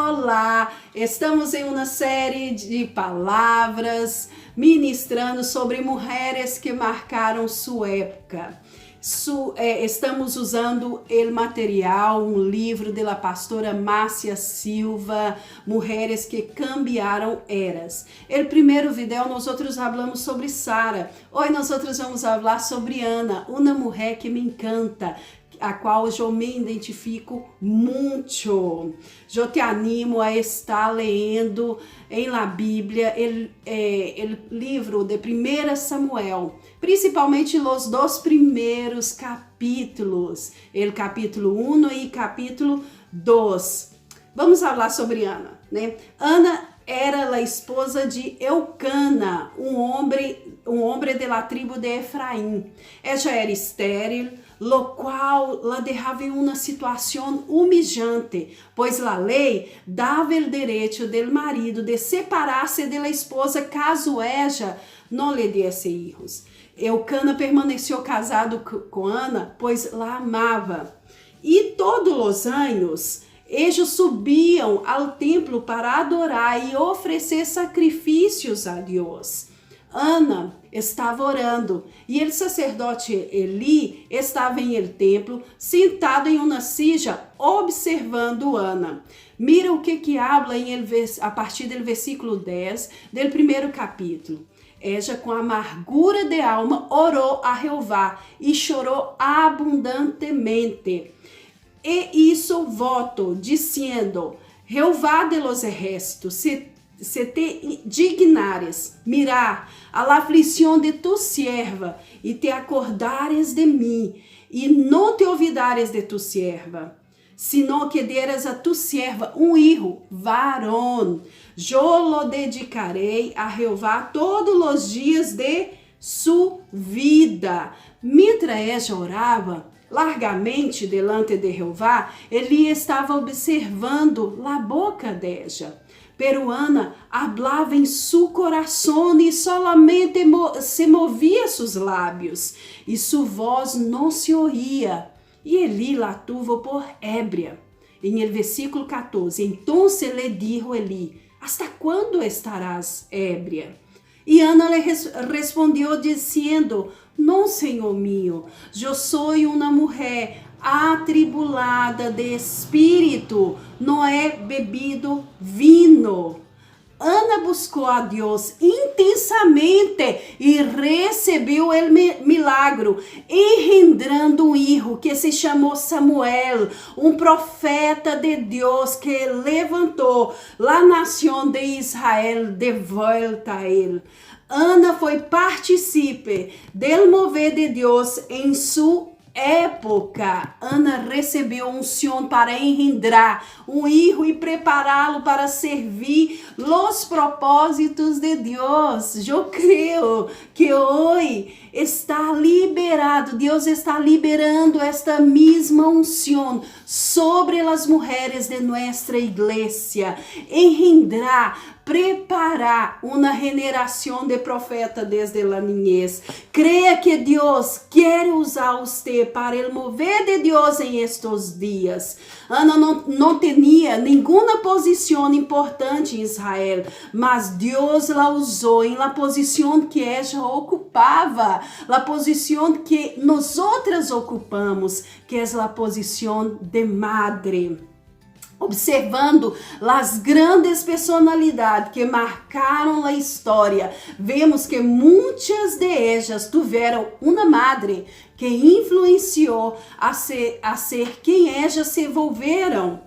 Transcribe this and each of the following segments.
Olá, estamos em uma série de palavras ministrando sobre mulheres que marcaram sua época. Estamos usando o material, um livro da pastora Márcia Silva, Mulheres que Cambiaram Eras. No primeiro vídeo, nós falamos sobre Sara. Hoje nós vamos falar sobre Ana, uma mulher que me encanta, a qual eu me identifico muito. Eu te animo a estar lendo em la Bíblia o livro de 1 Samuel, principalmente os dois primeiros capítulos, o capítulo 1 e capítulo 2. Vamos falar sobre Ana, né? Ana era a esposa de Eucana, um homem da tribo de Efraim. Ela era estéril, lo qual la deixava em uma situação humilhante, pois a lei dava o direito do marido de separar-se da esposa caso ella não lhe desse filhos. Eucana permaneceu casado com Ana, pois la amava. E todos os anos, eles subiam ao templo para adorar e oferecer sacrifícios a Deus. Ana estava orando e o sacerdote Eli estava em el templo, sentado em uma silla, observando Ana. Mira o que habla a partir do versículo 10 do primeiro capítulo. Ella, com amargura de alma, orou a Jeová e chorou abundantemente. E hizo voto, dizendo: Jeová de los ejércitos, se te dignares mirar a la aflição de tu sierva e te acordares de mim e não te olvidares de tu sierva, sino que deras a tu sierva filho varón, yo lo dedicarei a Jeová todos os dias de sua vida. Mientras ella orava largamente delante de Jeová, ele estava observando a boca dela. Pero Ana hablava em seu coração e solamente se movia seus lábios, e sua voz não se oía. E Eli la tuvo por ébria. Em el versículo 14, entonces le dijo Eli: ¿Hasta quando estarás ébria? E Ana lhe respondeu dizendo: Não, Senhor mío, eu sou uma mulher atribulada de espírito, não é bebido vinho. Ana buscou a Deus intensamente e recebeu o milagro, engendrando um filho que se chamou Samuel, um profeta de Deus que levantou a nação de Israel de volta a ele. Ana foi partícipe do mover de Deus em sua época. Ana recebeu unção para engendrar um filho e prepará-lo para servir os propósitos de Deus. Eu creio que hoje está liberado, Deus está liberando esta mesma unção sobre as mulheres de nossa igreja, engendrar, preparar uma generação de profetas desde a niñez. Creia que Deus quer usar você para o mover de Deus em estes dias. Ana não tinha nenhuma posição importante em Israel, mas Deus la usou em la posição que ela ocupava, la posição que nós outras ocupamos, que é a posição de madre. Observando as grandes personalidades que marcaram a história, vemos que muitas de elas tiveram uma madre que influenciou a ser quem elas se volveram.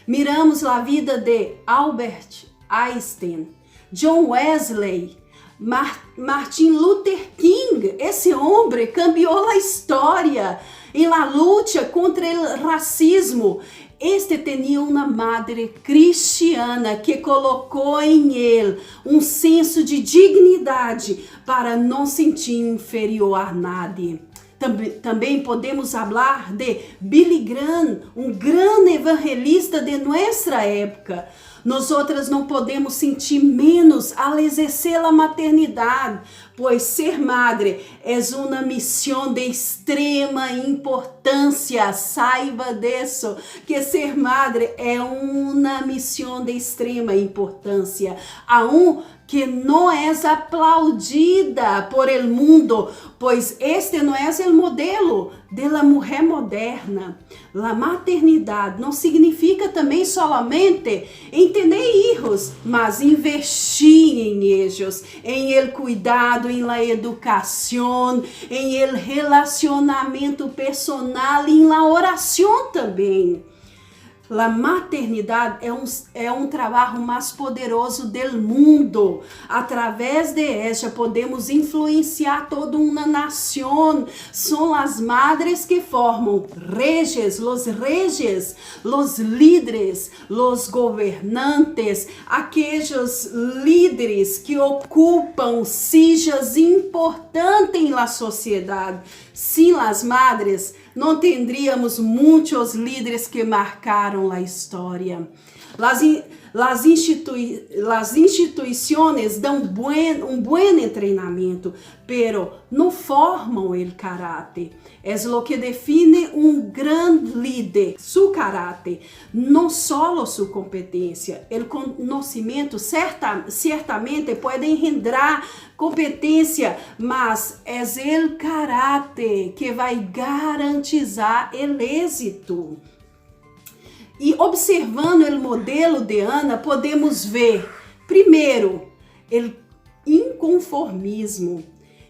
Miramos a vida de Albert Einstein, John Wesley, Martin Luther King. Esse homem cambiou a história em la luta contra o racismo. Este tinha uma madre cristiana que colocou em ele um senso de dignidade para não sentir inferior a nadie. Também podemos falar de Billy Graham, um grande evangelista de nossa época. Nós outras não podemos sentir menos ao exercer a maternidade, pois ser madre é uma missão de extrema importância. Saiba disso, que ser madre é uma missão de extrema importância, que não é aplaudida por el mundo, pois este não é o modelo da mulher moderna. A maternidade não significa também solamente entender filhos, mas investir em eles, em el cuidado, em la educação, em el relacionamento personal, em la oração também. A maternidade é um trabalho mais poderoso do mundo. Através de ela podemos influenciar toda uma nação. São as madres que formam reis, os líderes, os governantes, aqueles líderes que ocupam sillas importantes na sociedade. Sem as madres, não teríamos muitos líderes que marcaram a história. Las instituições dão um bom treinamento, pero não formam o caráter. É o que define um grande líder, seu caráter, não só sua competência. O conhecimento certamente pode engendrar competência, mas é o caráter que vai garantizar o êxito. E observando o modelo de Ana, podemos ver, primeiro, o inconformismo.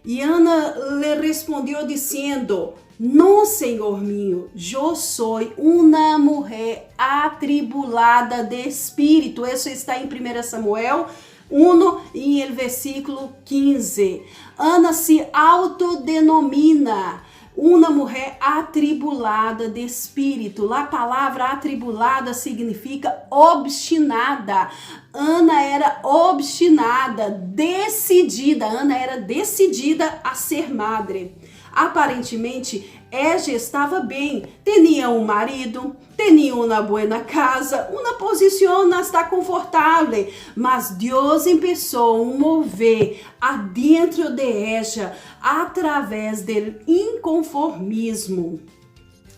E Ana lhe respondeu dizendo: "Não, Senhor meu, eu sou uma mulher atribulada de espírito." Isso está em 1 Samuel 1, em el versículo 15. Ana se autodenomina uma mulher atribulada de espírito. A palavra atribulada significa obstinada. Ana era obstinada, decidida. Ana era decidida a ser madre. Aparentemente, ela estava bem. Tinha um marido, tinha uma boa casa, uma posição está confortável. Mas Deus começou a mover adentro de ela através do inconformismo.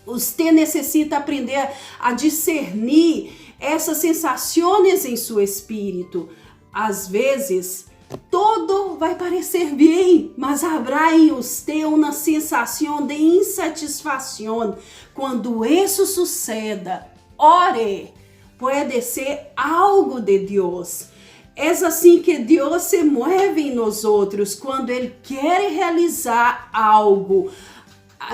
Você necessita aprender a discernir essas sensações em seu espírito. Às vezes, todo vai parecer bem, mas haverá em você uma sensação de insatisfação. Quando isso suceda, ore, pode ser algo de Deus. É assim que Deus se move em nós outros, quando Ele quer realizar algo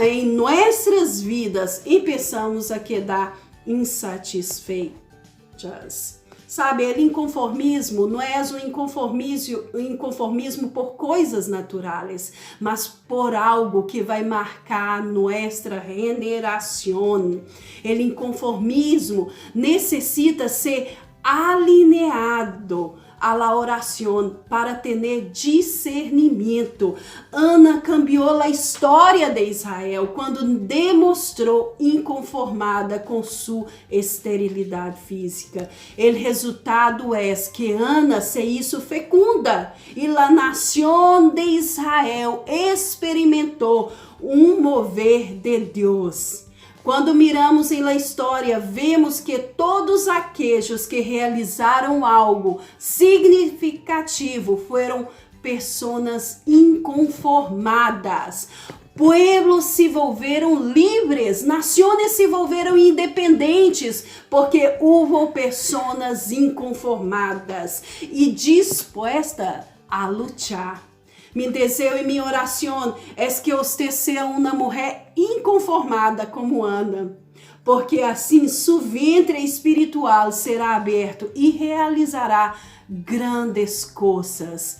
em nossas vidas e pensamos a quedar insatisfeitas. Sabe, o inconformismo não é um inconformismo por coisas naturais, mas por algo que vai marcar nossa regeneração. O inconformismo necessita ser alinhado a la oração para ter discernimento. Ana cambiou a história de Israel quando demonstrou inconformada com sua esterilidade física. O resultado é que Ana se hizo fecunda e a nação de Israel experimentou um mover de Deus. Quando miramos em la história, vemos que todos aqueles que realizaram algo significativo foram pessoas inconformadas. Pueblos se volveram livres, nações se volveram independentes, porque houve pessoas inconformadas e dispostas a lutar. Meu desejo e minha oração é que você seja uma mulher inconformada como Ana, porque assim seu ventre espiritual será aberto e realizará grandes coisas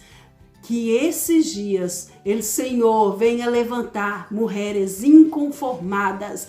que esses dias o Senhor venha levantar mulheres inconformadas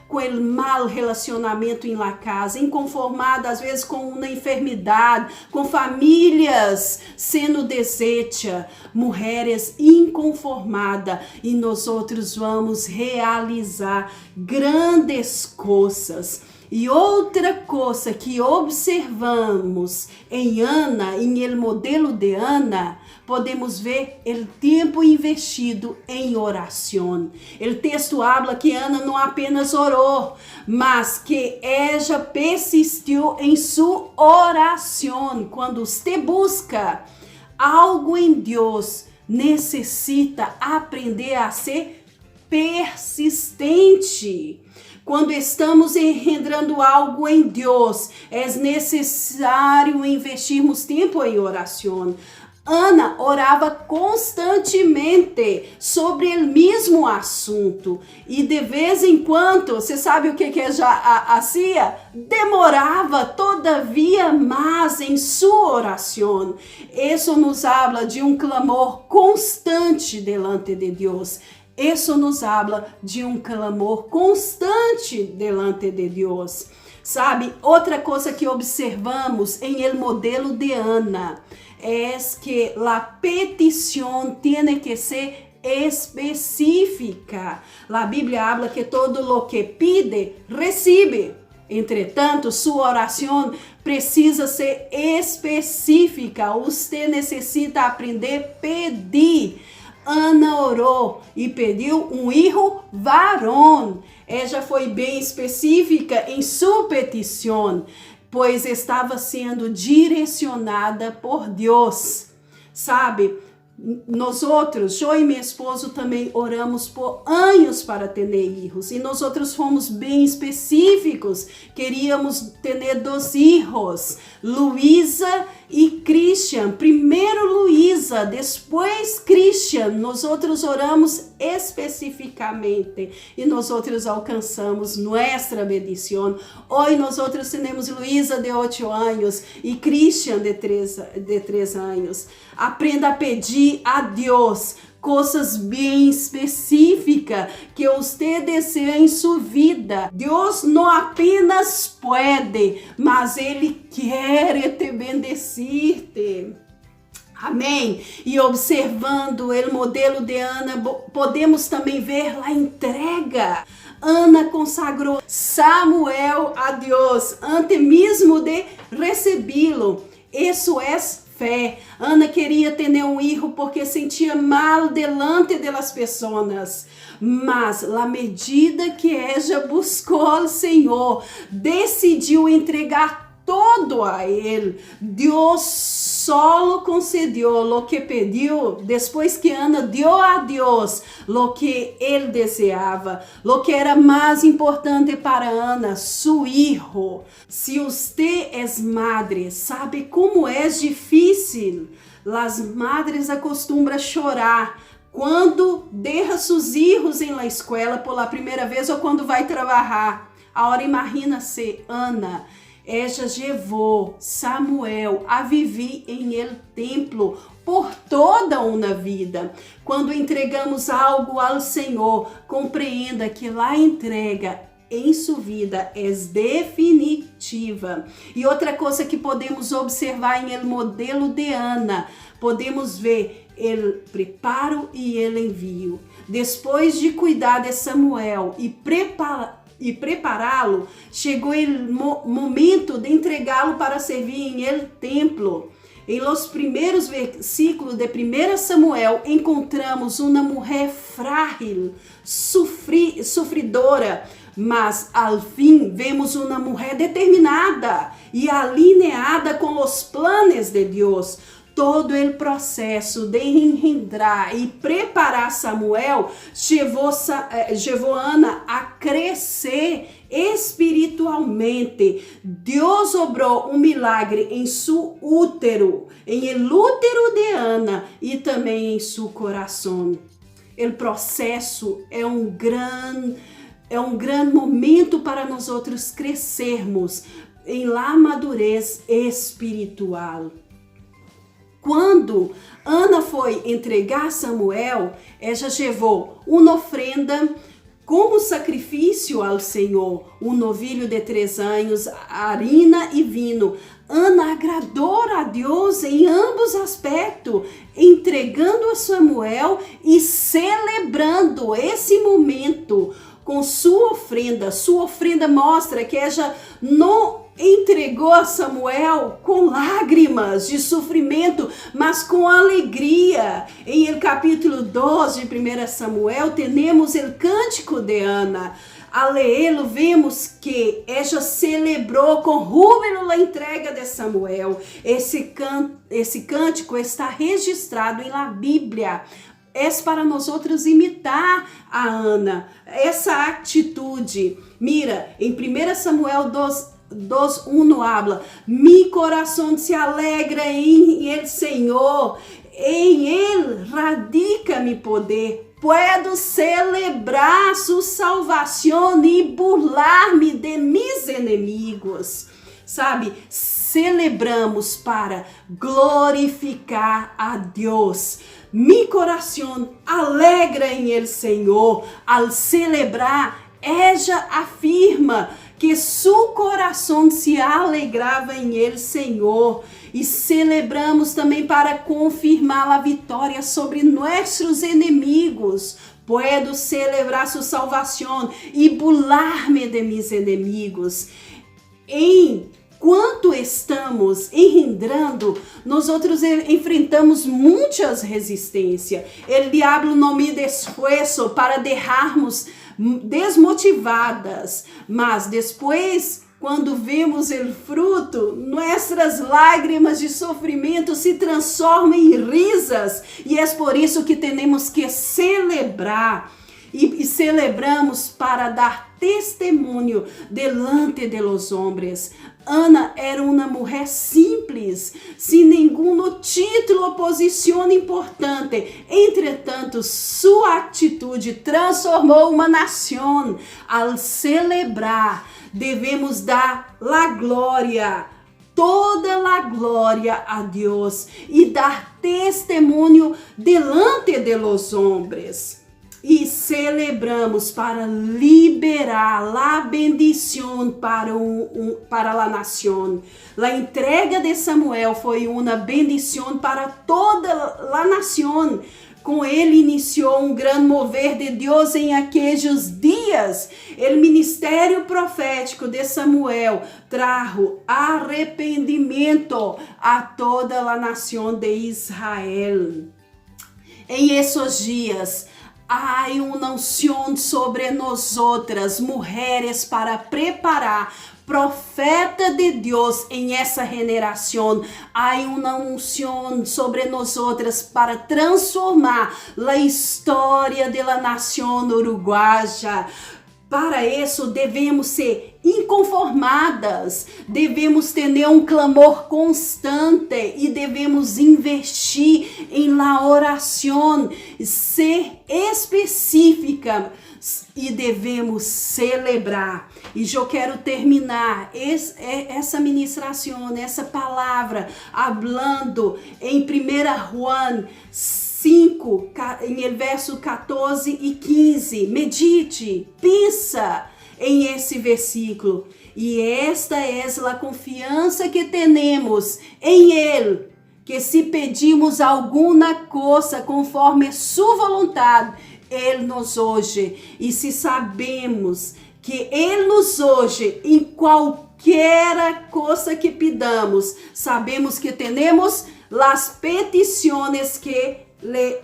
com o mal relacionamento em la casa, inconformadas às vezes com uma enfermidade, com famílias sendo desechas, mulheres inconformadas, e nós outros vamos realizar grandes coisas. E outra coisa que observamos em Ana, em el modelo de Ana, podemos ver o tempo investido em oração. O texto habla que Ana não apenas orou, mas que ela persistiu em sua oração. Quando você busca algo em Deus, necessita aprender a ser persistente. Quando estamos engendrando algo em Deus, é necessário investirmos tempo em oração. Ana orava constantemente sobre o mesmo assunto, e de vez em quando, você sabe o que ela fazia? Demorava todavia mais em sua oração. Isso nos habla de um clamor constante delante de Deus. Isso nos habla de um clamor constante delante de Deus. Sabe, outra coisa que observamos em el modelo de Ana é que a petição tem que ser específica. A Bíblia habla que todo lo que pide, recibe. Entretanto, sua oração precisa ser específica. Você necessita aprender a pedir. Ana orou e pediu um filho varão. Ela foi bem específica em sua petição, pois estava sendo direcionada por Deus. Sabe, nós outros, eu e meu esposo também oramos por anos para ter filhos, e nós outros fomos bem específicos. Queríamos ter 2 filhos, Luísa e Christian. Primeiro Luísa, depois Christian. Nós outros oramos especificamente e nós outros alcançamos nossa bendição. Hoje nós outros temos Luísa de 8 anos e Christian de 3 anos. Aprenda a pedir a Deus coisas bem específicas que você deseja em sua vida. Deus não apenas pode, mas Ele quer te bendecir-te. Amém? E observando o modelo de Ana, podemos também ver a entrega. Ana consagrou Samuel a Deus antes mesmo de recebê-lo. Isso é fé. Ana queria ter um filho porque sentia mal delante das pessoas. Mas, à medida que ela buscou ao Senhor, decidiu entregar todo a Ele. Deus só concedeu o que pediu depois que Ana deu a Deus o que Ele desejava, o que era mais importante para Ana, seu filho. Se você é madre, sabe como é difícil. As madres acostumam a chorar quando deixa seus filhos em la escola pela primeira vez ou quando vai trabalhar. Agora imagina-se Ana. Ela levou Samuel a viver em el templo por toda uma vida. Quando entregamos algo ao Senhor, compreenda que a entrega em sua vida é definitiva. E outra coisa que podemos observar em el modelo de Ana, podemos ver o preparo e o envio. Depois de cuidar de Samuel e prepará-lo, chegou o momento de entregá-lo para servir em el templo. Em los primeiros versículos de 1 Samuel, encontramos uma mulher frágil, sofridora, mas ao fim vemos uma mulher determinada e alinhada com os planos de Deus. Todo o processo de engendrar e preparar Samuel levou Ana a crescer espiritualmente. Deus obrou um milagre em seu útero, em el útero de Ana e também em seu coração. O processo é um grande momento para nós outros crescermos em la madurez espiritual. Quando Ana foi entregar Samuel, ela levou uma ofrenda como sacrifício ao Senhor, um novilho de 3 anos, harina e vinho. Ana agradou a Deus em ambos aspectos, entregando a Samuel e celebrando esse momento com sua ofrenda. Sua ofrenda mostra que ela não entregou a Samuel com lágrimas de sofrimento, mas com alegria. Em capítulo 12 de 1 Samuel, temos o cântico de Ana. Ao lê-lo, vemos que ela celebrou com júbilo a entrega de Samuel. Esse cântico está registrado na Bíblia. É para nós outros imitar a Ana, essa atitude. Mira, em 1 Samuel 2:1 habla: mi coração se alegra em el Senhor, em ele radica mi poder. Puedo celebrar sua salvação e burlar-me de mis inimigos. Sabe, celebramos para glorificar a Deus. Mi coração alegra em el Senhor. Al celebrar, ella afirma que seu coração se alegrava em el Senhor. E celebramos também para confirmar a vitória sobre nossos inimigos. Puedo celebrar sua salvação e burlar-me de mis inimigos. Enquanto estamos engendrando, nós outros enfrentamos muitas resistências. O diabo não mide esforço para deixarmos desmotivadas, mas depois, quando vemos o fruto, nossas lágrimas de sofrimento se transformam em risas, e é por isso que temos que celebrar. E celebramos para dar testemunho delante de los hombres. Ana era uma mulher simples, sem nenhum título ou posição importante. Entretanto, sua atitude transformou uma nação. Ao celebrar, devemos dar a glória, toda a glória a Deus, e dar testemunho delante de los hombres. E celebramos para liberar a bendição para a nação. A entrega de Samuel foi uma bendição para toda a nação. Com ele iniciou um grande mover de Deus em aqueles dias. O ministério profético de Samuel trajo arrependimento a toda a nação de Israel. Em esses dias, há uma unção sobre nós outras mulheres para preparar profeta de Deus em essa geração. Há uma unção sobre nós outras para transformar a história da nação uruguaia. Para isso, devemos ser inconformadas, devemos ter um clamor constante e devemos investir em la oração, ser específica, e devemos celebrar. E eu quero terminar essa ministração, essa palavra, falando em 1 Juan 5, em verso 14 e 15. Medite, pensa em esse versículo. E esta é a confiança que temos em Ele, que se pedimos alguma coisa conforme sua vontade, Ele nos ouve. E se sabemos que Ele nos ouve em qualquer coisa que pedamos, sabemos que temos as petições que le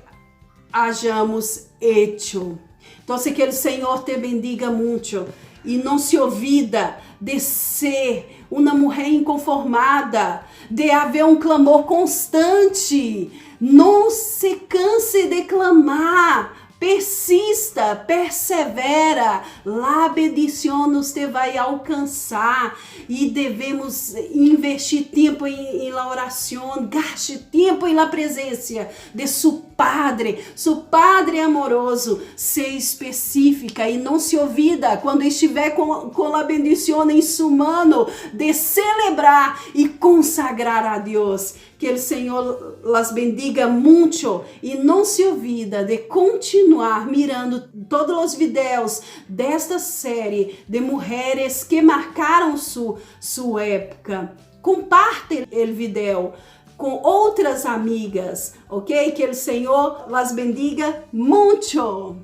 hayamos hecho. Então, que o Senhor te bendiga muito e não se olvida de ser uma mulher inconformada, de haver um clamor constante. Não se canse de clamar Persista, persevera, la bendição nos te vai alcançar e devemos investir tempo em la oração, gaste tempo em la presença de su Padre amoroso, ser específica e não se olvida quando estiver com a bendição em sua mano de celebrar e consagrar a Deus. Que o Senhor las bendiga muito e não se olvida de continuar mirando todos os vídeos desta série de mulheres que marcaram sua época. Comparte o vídeo com outras amigas, ok? Que o Senhor las bendiga muito.